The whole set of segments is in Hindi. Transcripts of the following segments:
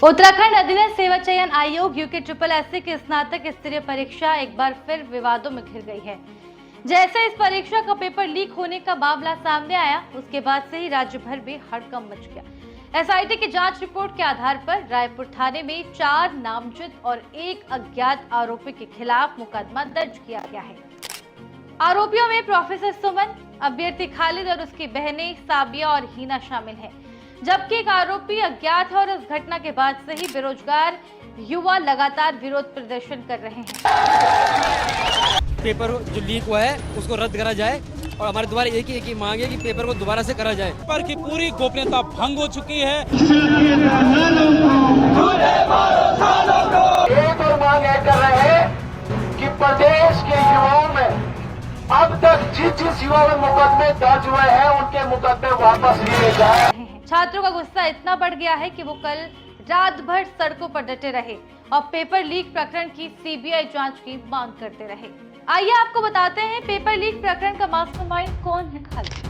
उत्तराखंड अधीनस्थ सेवा चयन आयोग UKSSC की स्नातक स्तरीय परीक्षा एक बार फिर विवादों में घिर गई है। जैसे इस परीक्षा का पेपर लीक होने का मामला सामने आया, उसके बाद से ही राज्य भर में हड़कंप मच गया। SIT की जांच रिपोर्ट के आधार पर रायपुर थाने में 4 नामजद और 1 अज्ञात आरोपी के खिलाफ मुकदमा दर्ज किया गया है। आरोपियों में प्रोफेसर सुमन, अभ्यर्थी खालिद और उसकी बहनें साबिया और हीना शामिल हैं। जबकि एक आरोपी अज्ञात है और इस घटना के बाद से ही बेरोजगार युवा लगातार विरोध प्रदर्शन कर रहे हैं। पेपर जो लीक हुआ है उसको रद्द करा जाए और हमारे द्वारा एक ही मांग है कि पेपर को दोबारा से करा जाए। पेपर की पूरी गोपनीयता भंग हो चुकी है। एक और मांग है कर रहे हैं कि प्रदेश के युवाओं में अब तक जिस युवा में मुकदमे दर्ज हुए हैं उनके मुकदमे वापस लिए जाए। छात्रों का गुस्सा इतना बढ़ गया है कि वो कल रात भर सड़कों पर डटे रहे और पेपर लीक प्रकरण की CBI जांच की मांग करते रहे। आइए आपको बताते हैं पेपर लीक प्रकरण का मास्टरमाइंड कौन है। खालिद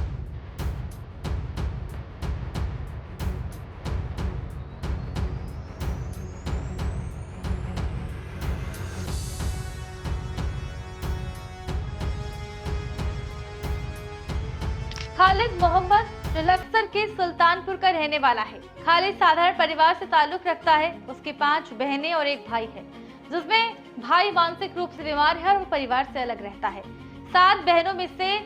खालिद मोहम्मद जलक्सर के सुल्तानपुर का रहने वाला है। खालिद साधारण परिवार से ताल्लुक रखता है। उसकी 5 बहनें और 1 भाई है, जिसमें भाई मानसिक रूप से बीमार है और वो परिवार से अलग रहता है। 7 बहनों में से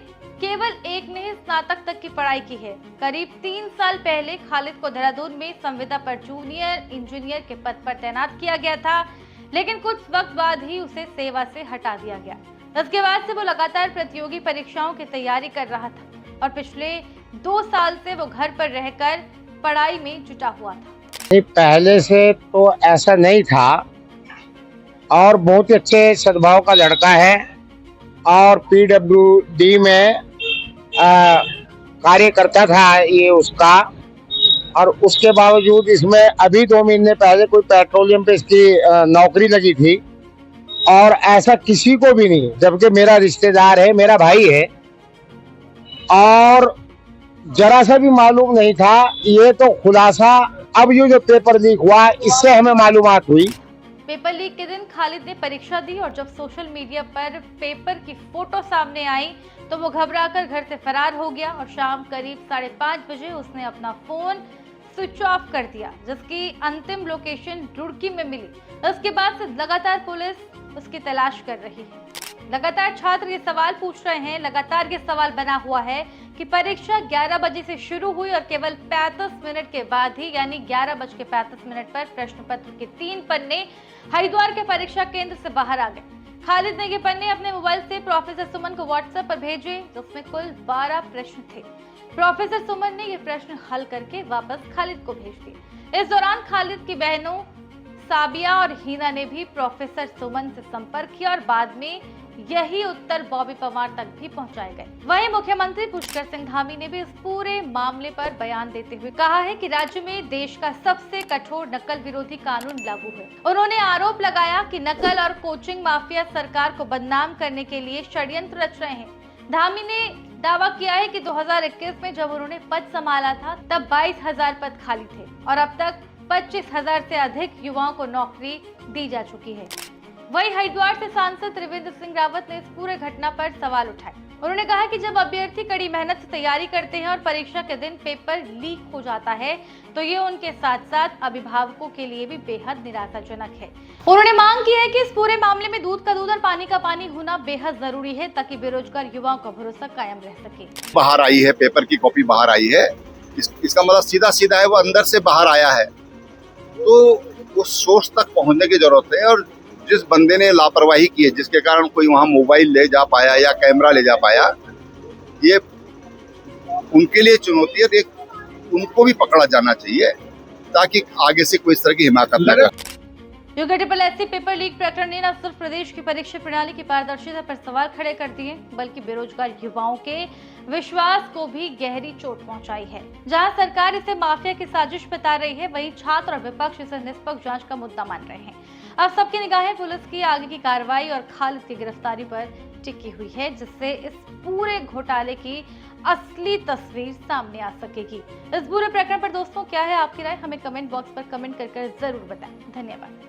केवल एक ने ही स्नातक तक की पढ़ाई की है। करीब 3 साल पहले खालिद को देहरादून में संविदा पर जूनियर इंजीनियर के पद पर तैनात किया गया था, लेकिन कुछ वक्त बाद ही उसे सेवा से हटा दिया गया। इसके बाद से वो लगातार प्रतियोगी परीक्षाओं की तैयारी कर रहा था और पिछले 2 साल से वो घर पर रहकर पढ़ाई में जुटा हुआ था। पहले से तो ऐसा नहीं था और बहुत ही अच्छे सद्भाव का लड़का है और PWD में कार्य करता था ये उसका। और उसके बावजूद इसमें अभी 2 महीने पहले कोई पेट्रोलियम पे इसकी नौकरी लगी थी और ऐसा किसी को भी नहीं, जबकि मेरा रिश्तेदार है, मेरा भाई है और जरा सा भी मालूम नहीं था। ये तो खुलासा अब ये जो पेपर लीक हुआ इससे हमें मालूमात हुई। पेपर लीक के दिन खालिद ने परीक्षा दी और जब सोशल मीडिया पर पेपर की फोटो सामने आई तो वो घबराकर घर से फरार हो गया और शाम करीब 5:30 बजे उसने अपना फोन स्विच ऑफ कर दिया, जिसकी अंतिम लोकेशन रुड़की में मिली। उसके बाद से लगातार पुलिस उसकी तलाश कर रही है। लगातार छात्र ये सवाल पूछ रहे हैं, लगातार ये सवाल बना हुआ है कि परीक्षा 11 बजे से शुरू हुई और केवल 35 मिनट के बाद ही यानी 11:35 पर प्रश्न पत्र के 3 पन्ने हरिद्वार के परीक्षा केंद्र से बाहर आ गए। खालिद ने ये पन्ने अपने मोबाइल से प्रोफेसर सुमन को WhatsApp पर भेजे, जिसमें कुल 12 प्रश्न थे। प्रोफेसर सुमन ने ये प्रश्न हल करके वापस खालिद को भेज दिए। इस दौरान खालिद की बहनों साबिया और हीना ने भी प्रोफेसर सुमन से संपर्क किया और बाद में यही उत्तर बॉबी पवार तक भी पहुंचाए गए। वहीं मुख्यमंत्री पुष्कर सिंह धामी ने भी इस पूरे मामले पर बयान देते हुए कहा है कि राज्य में देश का सबसे कठोर नकल विरोधी कानून लागू है। उन्होंने आरोप लगाया कि नकल और कोचिंग माफिया सरकार को बदनाम करने के लिए षड्यंत्र रच रहे हैं। धामी ने दावा किया है कि 2021 में जब उन्होंने पद संभाला था तब 22,000 पद खाली थे और अब तक 25,000 से अधिक युवाओं को नौकरी दी जा चुकी है। वहीं हरिद्वार से सांसद त्रिवेंद्र सिंह रावत ने इस पूरे घटना पर सवाल उठाए। उन्होंने कहा कि जब अभ्यर्थी कड़ी मेहनत से तैयारी करते हैं और परीक्षा के दिन पेपर लीक हो जाता है तो ये उनके साथ साथ अभिभावकों के लिए भी बेहद निराशाजनक है। उन्होंने मांग की है कि इस पूरे मामले में दूध का दूध और पानी का पानी होना बेहद जरूरी है ताकि बेरोजगार युवाओं का भरोसा कायम रह सके। बाहर आई है, पेपर की कॉपी बाहर आई है, इसका मतलब सीधा सीधा है वो अंदर से बाहर आया है, तो वो सोर्स तक पहुंचने की जरूरत है। और जिस बंदे ने लापरवाही की है, जिसके कारण कोई वहां मोबाइल ले जा पाया या कैमरा ले जा पाया, ये उनके लिए चुनौती है। उनको भी पकड़ा जाना चाहिए ताकि आगे से कोई इस तरह की हिमाकत न करे। UKSSC पेपर लीक प्रकरण ने न सिर्फ प्रदेश की परीक्षा प्रणाली की पारदर्शिता पर सवाल खड़े कर दिए, बल्कि बेरोजगार युवाओं के विश्वास को भी गहरी चोट पहुंचाई है। जहां सरकार इसे माफिया की साजिश बता रही है, वहीं छात्र और विपक्ष इसे निष्पक्ष जांच का मुद्दा मान रहे हैं। अब सबकी निगाहें पुलिस की आगे की कार्रवाई और खालिद की गिरफ्तारी पर टिकी हुई है, जिससे इस पूरे घोटाले की असली तस्वीर सामने आ सकेगी। इस पूरे प्रकरण पर दोस्तों क्या है आपकी राय, हमें कमेंट बॉक्स पर कमेंट कर जरूर बताएं। धन्यवाद।